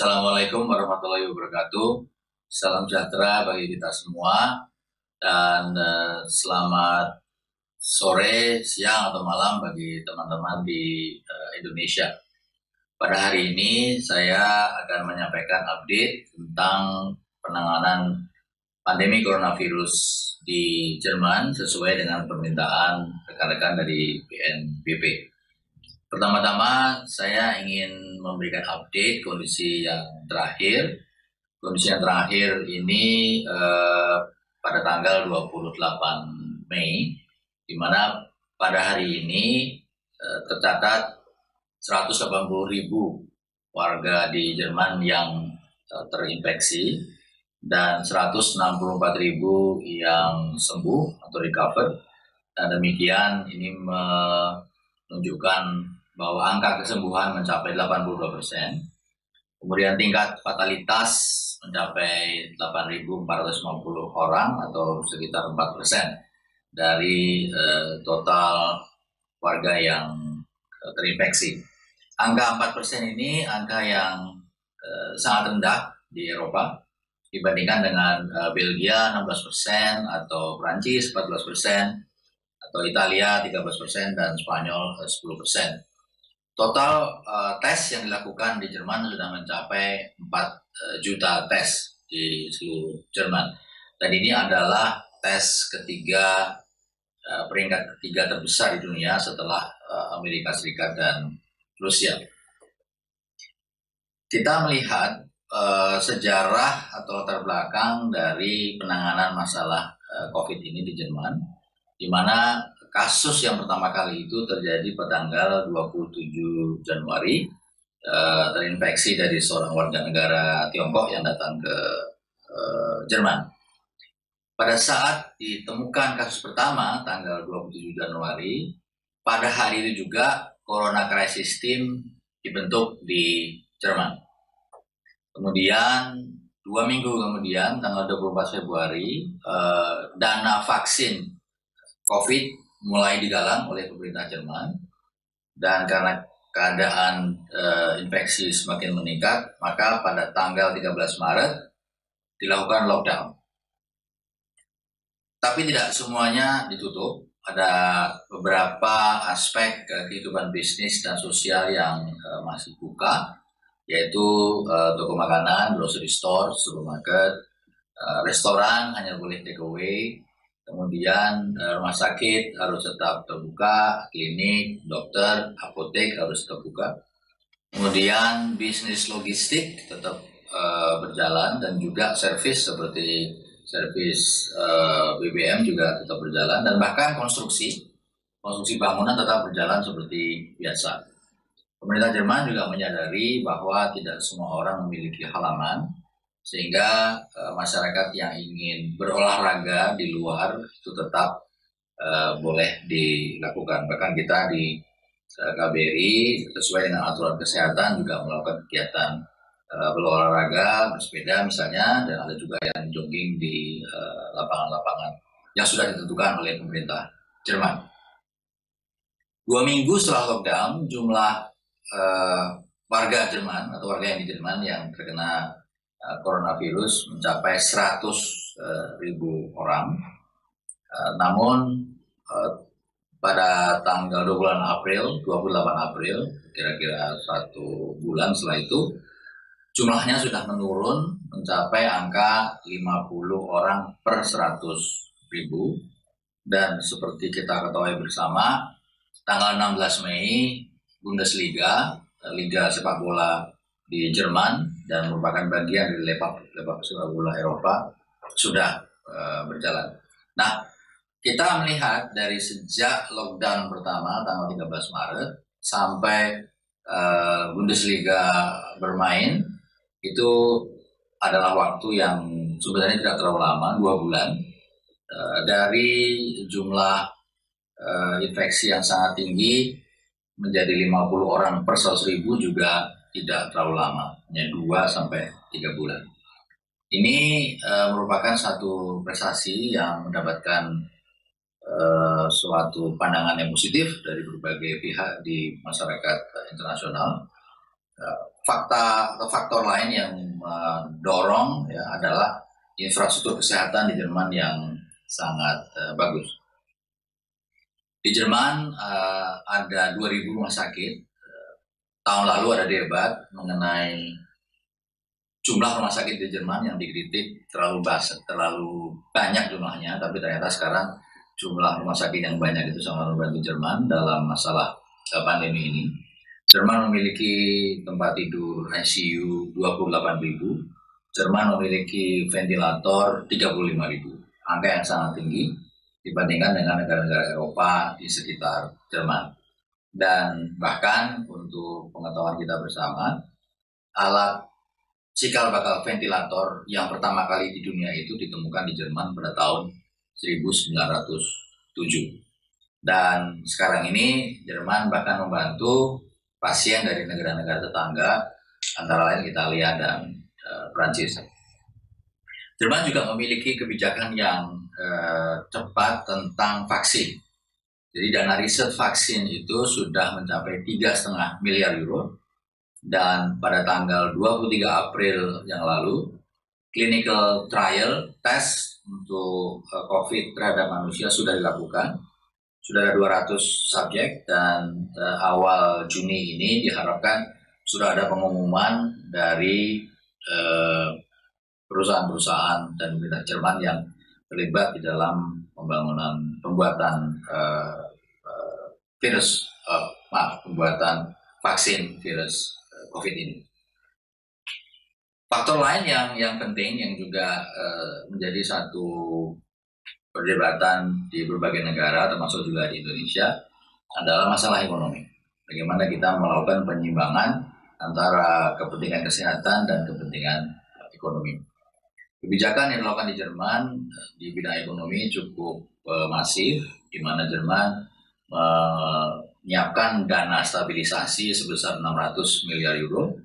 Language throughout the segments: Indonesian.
Assalamualaikum warahmatullahi wabarakatuh. Salam sejahtera bagi kita semua dan selamat sore, siang atau malam bagi teman-teman di Indonesia. Pada hari ini saya akan menyampaikan update tentang penanganan pandemi coronavirus di Jerman sesuai dengan permintaan rekan-rekan dari BNPB. Pertama-tama saya ingin memberikan update kondisi yang terakhir. Kondisi yang terakhir ini pada tanggal 28 Mei, di mana pada hari ini tercatat 180.000 warga di Jerman yang terinfeksi dan 164.000 yang sembuh atau recover. Dan demikian ini menunjukkan bahwa angka kesembuhan mencapai 82%, kemudian tingkat fatalitas mencapai 8.450 orang atau sekitar 4% dari total warga yang terinfeksi. Angka 4% ini angka yang sangat rendah di Eropa dibandingkan dengan Belgia 16% atau Prancis 14%, atau Italia 13% dan Spanyol 10%. Total tes yang dilakukan di Jerman sudah mencapai 4 juta tes di seluruh Jerman. Dan ini adalah tes ketiga, peringkat ketiga terbesar di dunia setelah Amerika Serikat dan Rusia. Kita melihat sejarah atau latar belakang dari penanganan masalah COVID ini di Jerman, di mana kasus yang pertama kali itu terjadi pada tanggal 27 Januari, terinfeksi dari seorang warga negara Tiongkok yang datang ke Jerman. Pada saat ditemukan kasus pertama tanggal 27 Januari, pada hari itu juga Corona Crisis Team dibentuk di Jerman. Kemudian 2 minggu kemudian, tanggal 24 Februari, dana vaksin COVID mulai digalang oleh pemerintah Jerman, dan karena keadaan infeksi semakin meningkat, maka pada tanggal 13 Maret dilakukan lockdown. Tapi tidak semuanya ditutup, ada beberapa aspek kehidupan bisnis dan sosial yang masih buka, yaitu toko makanan, grocery store, supermarket, restoran hanya boleh take away. Kemudian rumah sakit harus tetap terbuka, klinik, dokter, apotek harus tetap buka. Kemudian bisnis logistik tetap berjalan, dan juga servis seperti servis BBM juga tetap berjalan, dan bahkan konstruksi bangunan tetap berjalan seperti biasa. Pemerintah Jerman juga menyadari bahwa tidak semua orang memiliki halaman, sehingga masyarakat yang ingin berolahraga di luar itu tetap boleh dilakukan. Bahkan kita di KBRI sesuai dengan aturan kesehatan juga melakukan kegiatan berolahraga, bersepeda misalnya, dan ada juga yang jogging di lapangan-lapangan yang sudah ditentukan oleh pemerintah Jerman. 2 minggu setelah lockdown, jumlah warga Jerman atau warga yang di Jerman yang terkena coronavirus mencapai 100.000 orang. Namun pada tanggal 28 April, kira-kira 1 bulan setelah itu, jumlahnya sudah menurun mencapai angka 50 orang per 100.000. Dan seperti kita ketahui bersama, tanggal 16 Mei, Bundesliga, Liga Sepak Bola di Jerman dan merupakan bagian dari lepak sepak bola Eropa sudah berjalan. Nah, kita melihat dari sejak lockdown pertama tanggal 13 Maret sampai Bundesliga bermain, itu adalah waktu yang sebenarnya tidak terlalu lama, 2 bulan. Dari jumlah infeksi yang sangat tinggi menjadi 50 orang per 100.000 juga tidak terlalu lama, hanya 2-3 bulan. Ini merupakan satu prestasi yang mendapatkan suatu pandangan yang positif dari berbagai pihak di masyarakat internasional. faktor lain yang mendorong ya adalah infrastruktur kesehatan di Jerman yang sangat bagus. Di Jerman ada 2.000 rumah sakit. Tahun lalu ada debat mengenai jumlah rumah sakit di Jerman yang dikritik terlalu banyak jumlahnya, tapi ternyata sekarang jumlah rumah sakit yang banyak itu sangat membantu Jerman dalam masalah pandemi ini. Jerman memiliki tempat tidur ICU 28.000, Jerman memiliki ventilator 35.000, angka yang sangat tinggi dibandingkan dengan negara-negara Eropa di sekitar Jerman. Dan bahkan untuk pengetahuan kita bersama, alat cikal bakal ventilator yang pertama kali di dunia itu ditemukan di Jerman pada tahun 1907. Dan sekarang ini Jerman bahkan membantu pasien dari negara-negara tetangga, antara lain Italia dan Prancis. Jerman juga memiliki kebijakan yang cepat tentang vaksin. Jadi dana riset vaksin itu sudah mencapai 3,5 miliar euro, dan pada tanggal 23 April yang lalu, clinical trial test untuk COVID terhadap manusia sudah dilakukan. Sudah ada 200 subjek, dan awal Juni ini diharapkan sudah ada pengumuman dari perusahaan-perusahaan dan pemerintah Jerman yang terlibat di dalam pembuatan pembuatan vaksin virus COVID ini. Faktor lain yang penting yang juga menjadi satu perdebatan di berbagai negara, termasuk juga di Indonesia, adalah masalah ekonomi. Bagaimana kita melakukan penyimbangan antara kepentingan kesehatan dan kepentingan ekonomi. Kebijakan yang dilakukan di Jerman di bidang ekonomi cukup masif, di mana Jerman menyiapkan dana stabilisasi sebesar 600 miliar euro,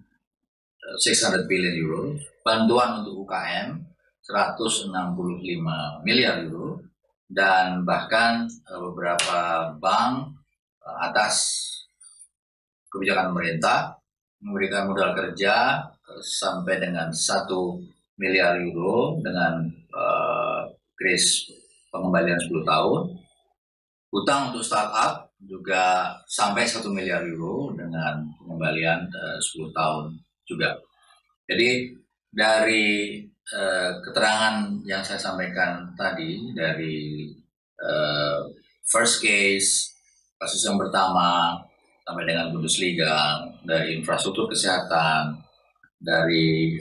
600 billion euro, bantuan untuk UKM 165 miliar euro, dan bahkan beberapa bank atas kebijakan pemerintah memberikan modal kerja sampai dengan 1 miliar euro dengan grace pengembalian 10 tahun. Utang untuk startup juga sampai 1 miliar euro dengan pengembalian 10 tahun juga. Jadi dari keterangan yang saya sampaikan tadi, dari first case, kasus yang pertama, sampai dengan Bundesliga, dari infrastruktur kesehatan, dari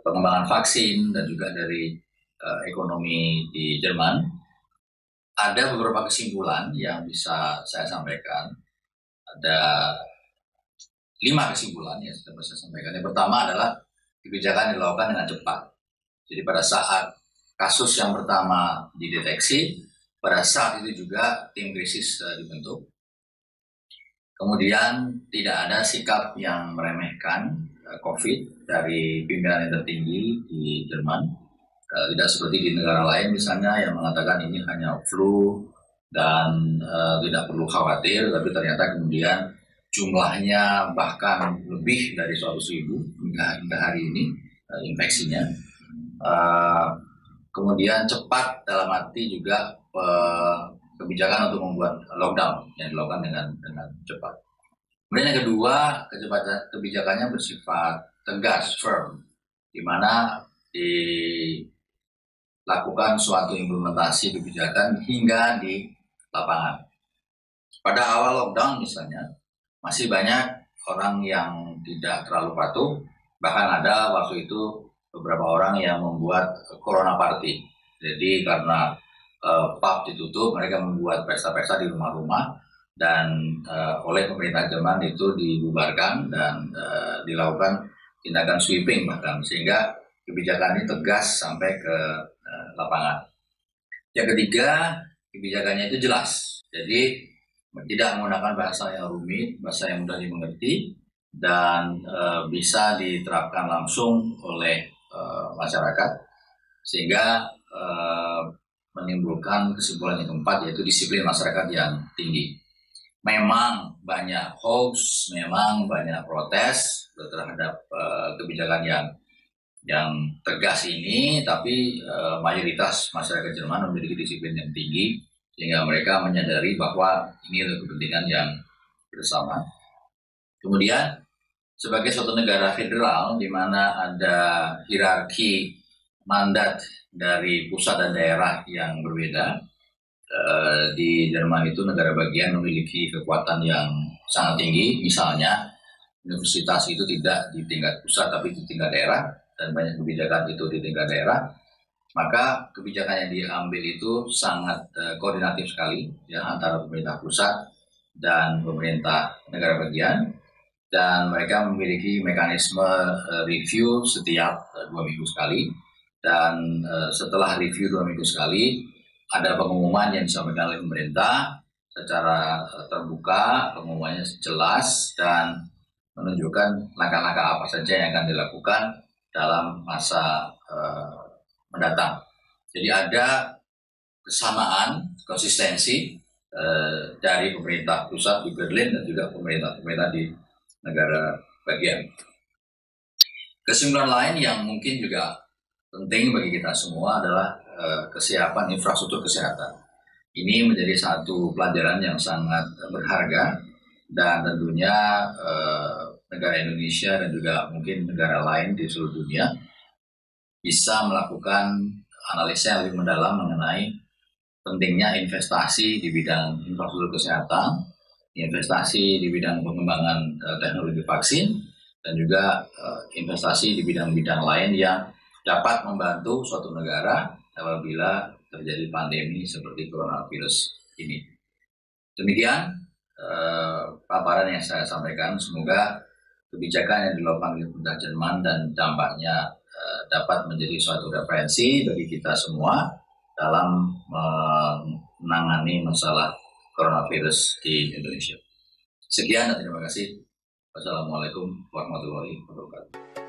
pengembangan vaksin, dan juga dari ekonomi di Jerman, ada beberapa kesimpulan yang bisa saya sampaikan. Ada 5 kesimpulan yang sudah saya sampaikan. Yang pertama adalah kebijakan dilakukan dengan cepat. Jadi pada saat kasus yang pertama dideteksi, pada saat itu juga tim krisis dibentuk. Kemudian tidak ada sikap yang meremehkan COVID dari pimpinan yang tertinggi di Jerman. Tidak seperti di negara lain misalnya yang mengatakan ini hanya flu dan tidak perlu khawatir, tapi ternyata kemudian jumlahnya bahkan lebih dari 100.000 hingga hari ini infeksinya. Kemudian cepat dalam arti juga kebijakan untuk membuat lockdown yang dilakukan dengan cepat. Kemudian yang kedua, kebijakannya bersifat tegas, firm, di mana dilakukan suatu implementasi kebijakan hingga di lapangan. Pada awal lockdown misalnya, masih banyak orang yang tidak terlalu patuh, bahkan ada waktu itu beberapa orang yang membuat corona party. Jadi karena pub ditutup, mereka membuat pesta-pesta di rumah-rumah, dan oleh pemerintah Jerman itu dibubarkan dan dilakukan tindakan sweeping bahkan, sehingga kebijakan ini tegas sampai ke lapangan. Yang ketiga, kebijakannya itu jelas. Jadi tidak menggunakan bahasa yang rumit, bahasa yang mudah dimengerti, dan bisa diterapkan langsung oleh masyarakat, sehingga menimbulkan kesimpulan yang keempat, yaitu disiplin masyarakat yang tinggi. memang banyak hoax, memang banyak protes terhadap kebijakan yang tegas ini, tapi mayoritas masyarakat Jerman memiliki disiplin yang tinggi sehingga mereka menyadari bahwa ini adalah kepentingan yang bersama. Kemudian sebagai suatu negara federal di mana ada hierarki mandat dari pusat dan daerah yang berbeda, di Jerman itu negara bagian memiliki kekuatan yang sangat tinggi. Misalnya universitas itu tidak di tingkat pusat tapi di tingkat daerah, dan banyak kebijakan itu di tingkat daerah. Maka kebijakan yang diambil itu sangat koordinatif sekali ya, antara pemerintah pusat dan pemerintah negara bagian, dan mereka memiliki mekanisme review setiap 2 minggu sekali, dan setelah review 2 minggu sekali ada pengumuman yang disampaikan oleh pemerintah secara terbuka, pengumumannya jelas dan menunjukkan langkah-langkah apa saja yang akan dilakukan dalam masa mendatang. Jadi ada kesamaan, konsistensi dari pemerintah pusat di Berlin dan juga pemerintah di negara bagian. Kesimpulan lain yang mungkin juga penting bagi kita semua adalah kesiapan infrastruktur kesehatan. Ini menjadi satu pelajaran yang sangat berharga, dan tentunya negara Indonesia dan juga mungkin negara lain di seluruh dunia bisa melakukan analisa yang lebih mendalam mengenai pentingnya investasi di bidang infrastruktur kesehatan, investasi di bidang pengembangan teknologi vaksin, dan juga investasi di bidang-bidang lain yang dapat membantu suatu negara apabila terjadi pandemi seperti coronavirus ini. Demikian paparan yang saya sampaikan. Semoga kebijakan yang dilakukan oleh pemerintah Jerman dan dampaknya dapat menjadi suatu referensi bagi kita semua dalam menangani masalah coronavirus di Indonesia. Sekian dan terima kasih. Wassalamualaikum warahmatullahi wabarakatuh.